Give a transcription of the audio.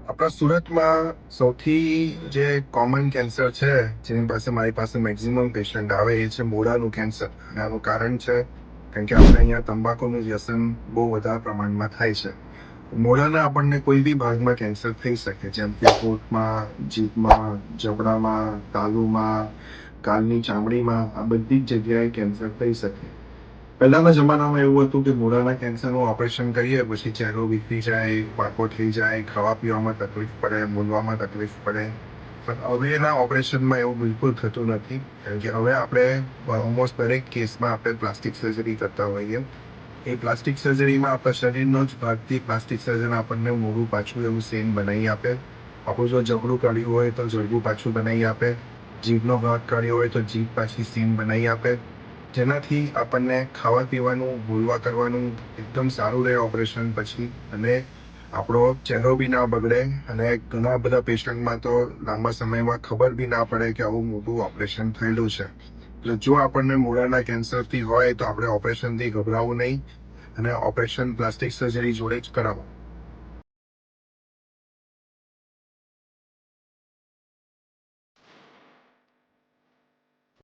આપણા સુરતમાં સૌથી જે કોમન કેન્સર છે, જેની પાસે મારી પાસે મેક્સિમમ પેશન્ટ આવે એ છે મોઢાનું કેન્સર. અને આનું કારણ છે કારણ કે આપણે અહીંયા તંબાકુનું વ્યસન બહુ વધારે પ્રમાણમાં થાય છે. મોઢાના આપણને કોઈ બી ભાગમાં કેન્સર થઈ શકે, જેમ કે હોઠમાં, જીભમાં, જબડામાં, તાલુમાં, ગાલની ચામડીમાં, આ બધી જ જગ્યાએ કેન્સર થઈ શકે. પહેલાના જમાનામાં એવું હતું કે મોઢાના કેન્સરનું ઓપરેશન કરીએ પછી ચહેરો વિકળી જાય, પાકો થઈ જાય, ખાવા પીવામાં તકલીફ પડે, બોલવામાં તકલીફ પડે. પણ હવેના ઓપરેશનમાં એવું બિલકુલ થતું નથી, કારણ કે હવે આપણે ઓલમોસ્ટ દરેક કેસમાં આપણે પ્લાસ્ટિક સર્જરી કરતા હોઈએ. એ પ્લાસ્ટિક સર્જરીમાં આપણા શરીરનો જ ભાગથી પ્લાસ્ટિક સર્જન આપણને મોઢું પાછું એવું સેમ બનાવી આપે. આપણું જો જબડું કાઢ્યું હોય તો જબડું પાછું બનાવી આપે, જીભનો ભાગ કાઢ્યો હોય તો જીભ પાછી સેમ બનાવી આપે, જેનાથી આપણને ખાવા પીવાનું, બોલવા કરવાનું એકદમ સારું રહે ઓપરેશન પછી. અને આપણો ચહેરો બી ના બગડે. અને ઘણા બધા પેશન્ટમાં તો લાંબા સમયમાં ખબર બી ના પડે કે આવું મોટું ઓપરેશન થયેલું છે. એટલે જો આપણને મોઢાના કેન્સરથી હોય તો આપણે ઓપરેશનથી ગભરાવું નહીં, અને ઓપરેશન પ્લાસ્ટિક સર્જરી જોડે જ કરાવો.